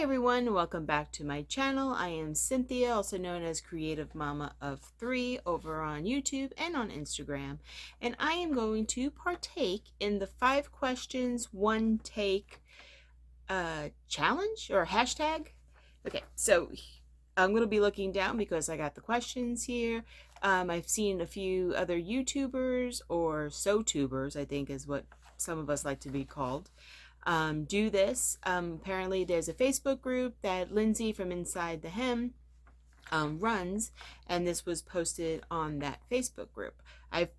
everyone, welcome back to my channel. I am Cynthia, also known as Creative Mama of 3 over on YouTube and on Instagram. And I am going to partake in the 5 questions, 1 take challenge or hashtag. Okay, so I'm going to be looking down because I got the questions here. I've seen a few other YouTubers or SoTubers, I think is what some of us like to be called. Do this. Apparently there's a Facebook group that Lindsay from Inside the Hem runs, and this was posted on that Facebook group. I've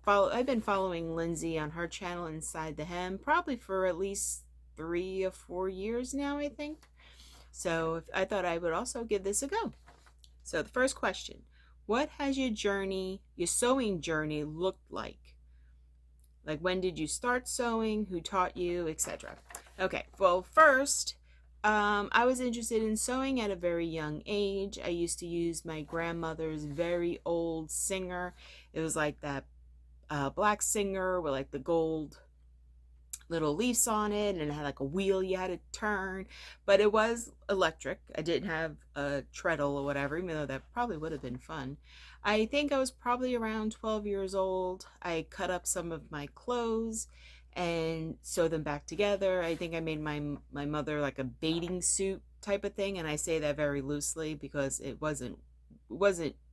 been following Lindsay on her channel Inside the Hem probably for at least 3 or 4 years now, I think. So I thought I would also give this a go. So the first question, what has your sewing journey looked like? Like, when did you start sewing? Who taught you, etc.? Okay, well, first, I was interested in sewing at a very young age. I used to use my grandmother's very old Singer. It was like that black Singer with like the gold little leaves on it, and it had like a wheel you had to turn, but it was electric. I didn't have a treadle or whatever, even though that probably would have been fun. I think I was probably around 12 years old. I cut up some of my clothes and sew them back together. I think I made my mother like a bathing suit type of thing, and I say that very loosely because it wasn't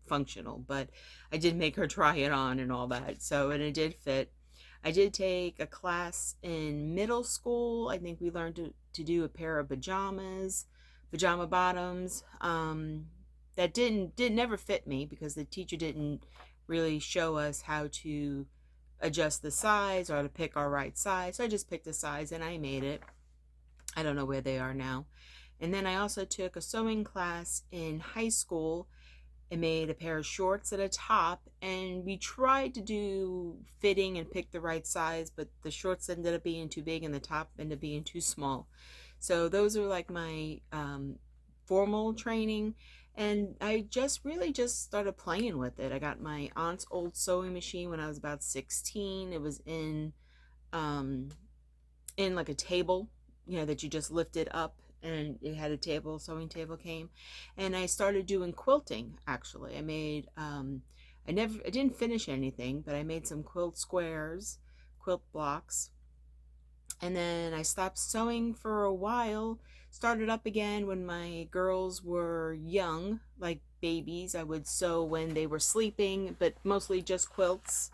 functional, but I did make her try it on and all that. So, and it did fit. I did take a class in middle school. I think we learned to do a pair of pajama bottoms that didn't never fit me because the teacher didn't really show us how to adjust the size or to pick our right size. So I just picked a size and I made it. I don't know where they are now. And then I also took a sewing class in high school. I made a pair of shorts and a top, and we tried to do fitting and pick the right size, but the shorts ended up being too big and the top ended up being too small. So those are like my formal training, and I really just started playing with it. I got my aunt's old sewing machine when I was about 16. It was in like a table, that you just lifted up, and it had a sewing table came, and I started doing quilting. Actually, I made I didn't finish anything, but I made some quilt squares, quilt blocks, and then I stopped sewing for a while, started up again when my girls were young, like babies. I would sew when they were sleeping, but mostly just quilts,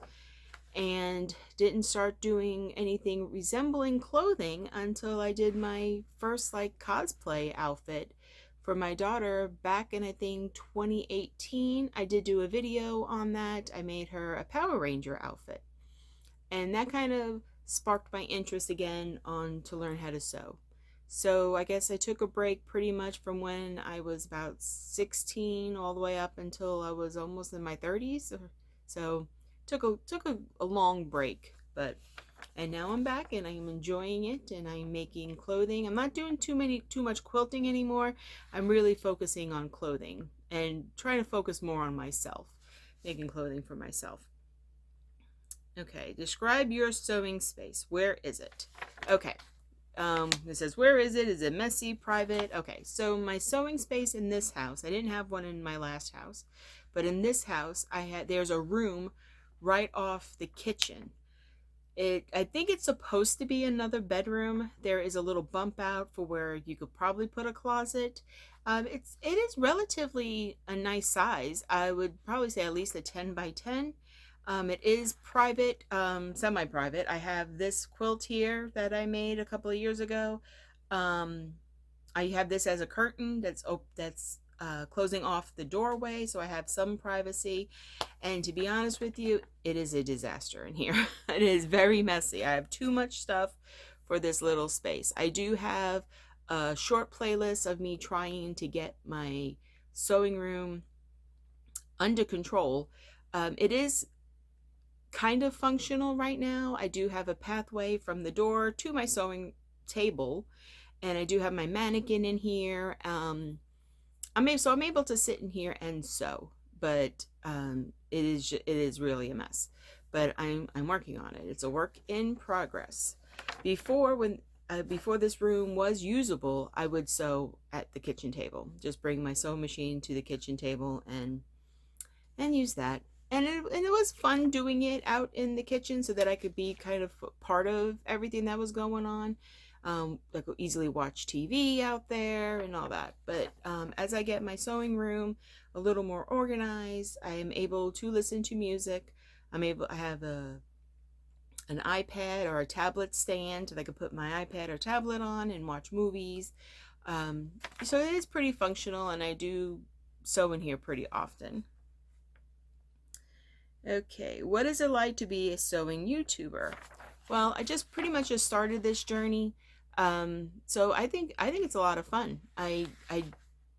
and didn't start doing anything resembling clothing until I did my first like cosplay outfit for my daughter back in, I think, 2018. I did do a video on that. I made her a Power Ranger outfit, and that kind of sparked my interest again to learn how to sew. So I guess I took a break pretty much from when I was about 16 all the way up until I was almost in my 30s. So took a long break, and now I'm back and I'm enjoying it, and I'm making clothing. I'm not doing too much quilting anymore. I'm really focusing on clothing and trying to focus more on myself, making clothing for myself. Okay, describe your sewing space. Where is it? Okay. It says, where is it? Is it messy, private? Okay, so my sewing space in this house, I didn't have one in my last house, but in this house, there's a room right off the kitchen. I think it's supposed to be another bedroom. There is a little bump out for where you could probably put a closet. It is relatively a nice size. I would probably say at least a 10 by 10. It is private, semi-private. I have this quilt here that I made a couple of years ago. I have this as a curtain that's closing off the doorway, so I have some privacy. And to be honest with you, it is a disaster in here. It is very messy. I have too much stuff for this little space. I do have a short playlist of me trying to get my sewing room under control. It is kind of functional right now. I do have a pathway from the door to my sewing table, and I do have my mannequin in here. I'm able to sit in here and sew, but it is really a mess. But I'm working on it. It's a work in progress. Before, when before this room was usable, I would sew at the kitchen table. Just bring my sewing machine to the kitchen table and use that. And it was fun doing it out in the kitchen so that I could be kind of part of everything that was going on. I could easily watch TV out there and all that. But as I get my sewing room a little more organized, I am able to listen to music. I have an iPad or a tablet stand that I could put my iPad or tablet on and watch movies. So it is pretty functional, and I do sew in here pretty often. Okay, what is it like to be a sewing YouTuber? Well, I just pretty much just started this journey. So I think it's a lot of fun. I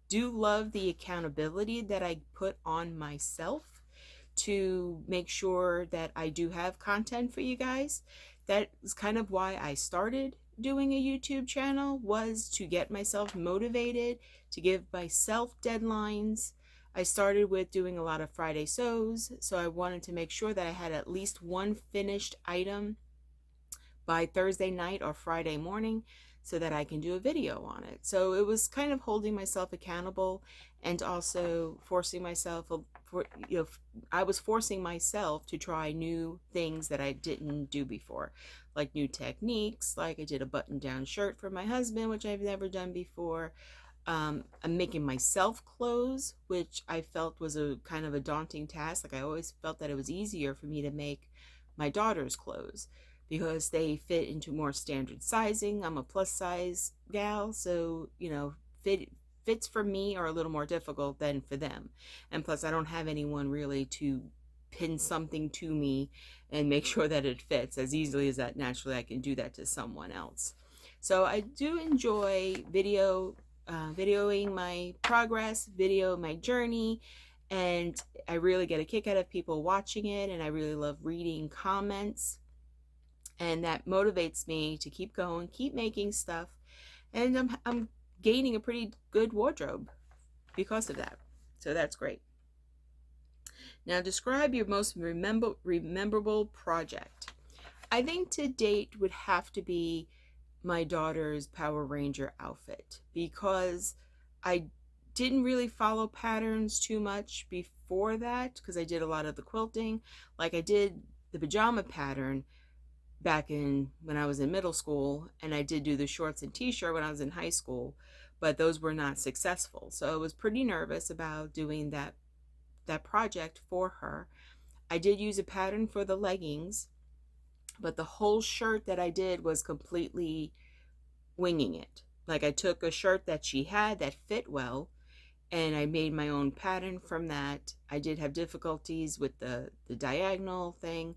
do love the accountability that I put on myself to make sure that I do have content for you guys. That is kind of why I started doing a YouTube channel, was to get myself motivated, to give myself deadlines. I started with doing a lot of Friday sews, so I wanted to make sure that I had at least one finished item by Thursday night or Friday morning so that I can do a video on it. So it was kind of holding myself accountable and also forcing myself I was forcing myself to try new things that I didn't do before, like new techniques. Like I did a button-down shirt for my husband, which I've never done before. I'm making myself clothes, which I felt was a kind of a daunting task. Like I always felt that it was easier for me to make my daughter's clothes because they fit into more standard sizing. I'm a plus size gal, so fits for me are a little more difficult than for them. And plus I don't have anyone really to pin something to me and make sure that it fits as easily as that naturally I can do that to someone else. So I do enjoy videoing my progress, my journey, and I really get a kick out of people watching it, and I really love reading comments, and that motivates me to keep going, keep making stuff, and I'm gaining a pretty good wardrobe because of that. So that's great. Now describe your most rememberable project. I think to date would have to be my daughter's Power Ranger outfit, because I didn't really follow patterns too much before that because I did a lot of the quilting. Like I did the pajama pattern back in when I was in middle school, and I did do the shorts and t-shirt when I was in high school, but those were not successful. So I was pretty nervous about doing that project for her. I did use a pattern for the leggings, but the whole shirt that I did was completely winging it. Like I took a shirt that she had that fit well, and I made my own pattern from that. I did have difficulties with the diagonal thing,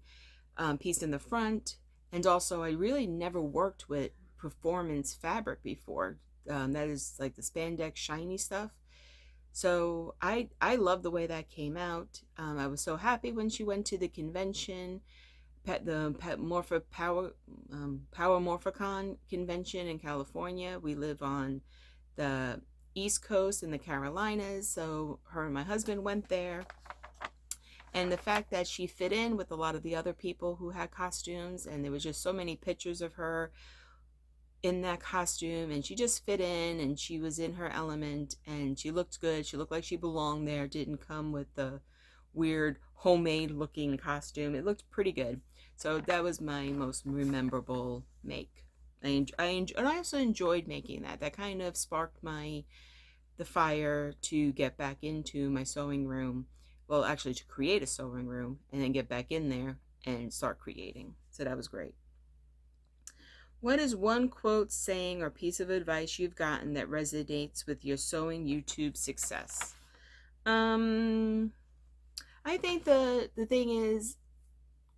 piece in the front, and also I really never worked with performance fabric before. That is like the spandex shiny stuff. So I love the way that came out. I was so happy when she went to the convention, Power Morphicon convention in California. We live on the East Coast in the Carolinas, so her and my husband went there. And the fact that she fit in with a lot of the other people who had costumes, and there was just so many pictures of her in that costume, and she just fit in, and she was in her element, and she looked good. She looked like she belonged there. Didn't come with the weird homemade looking costume. It looked pretty good. So that was my most memorable make. And I also enjoyed making that. That kind of sparked the fire to get back into my sewing room. Well, actually to create a sewing room and then get back in there and start creating. So that was great. What is one quote, saying, or piece of advice you've gotten that resonates with your sewing YouTube success? I think the thing is,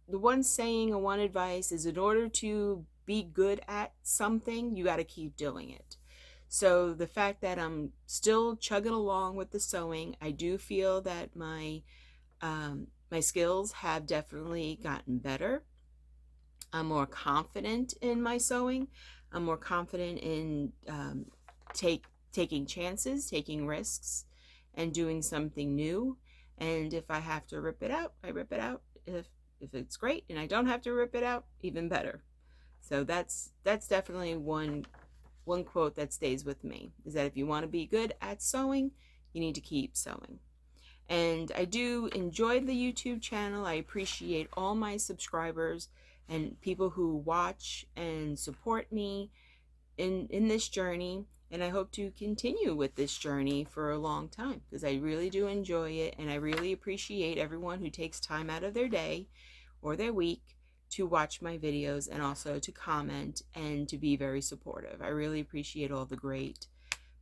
the one saying or one advice is, in order to be good at something, you got to keep doing it. So the fact that I'm still chugging along with the sewing, I do feel that my skills have definitely gotten better. I'm more confident in my sewing. I'm more confident in taking chances, taking risks, and doing something new. And if I have to rip it out, I rip it out. If it's great and I don't have to rip it out, even better. So that's definitely one quote that stays with me, is that if you want to be good at sewing, you need to keep sewing. And I do enjoy the YouTube channel. I appreciate all my subscribers and people who watch and support me in this journey. And I hope to continue with this journey for a long time, because I really do enjoy it, and I really appreciate everyone who takes time out of their day or their week to watch my videos, and also to comment and to be very supportive. I really appreciate all the great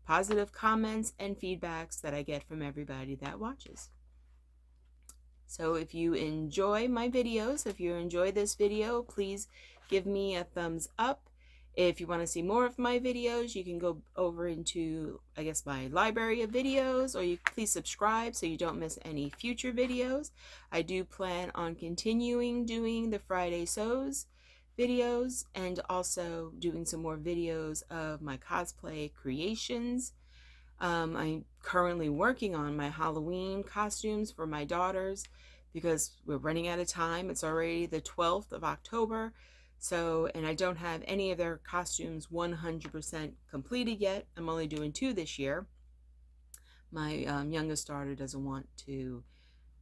positive comments and feedbacks that I get from everybody that watches. So if you enjoy my videos, if you enjoy this video, please give me a thumbs up. If you want to see more of my videos, you can go over into, I guess, my library of videos, or you please subscribe so you don't miss any future videos. I do plan on continuing doing the Friday Sews videos, and also doing some more videos of my cosplay creations. I'm currently working on my Halloween costumes for my daughters, because we're running out of time. It's already the 12th of October. So, and I don't have any of their costumes 100% completed yet. I'm only doing 2 this year. My youngest daughter doesn't want to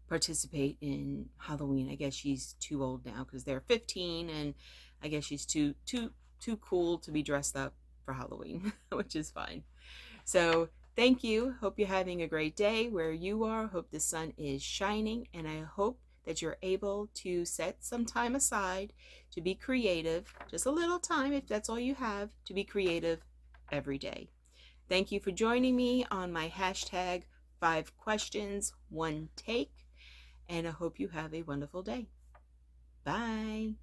participate in Halloween. I guess she's too old now, because they're 15, and I guess she's too cool to be dressed up for Halloween, which is fine. So thank you. Hope you're having a great day where you are. Hope the sun is shining, and I hope that you're able to set some time aside to be creative, just a little time if that's all you have, to be creative every day. Thank you for joining me on my hashtag 5 questions, 1 take, and I hope you have a wonderful day. Bye.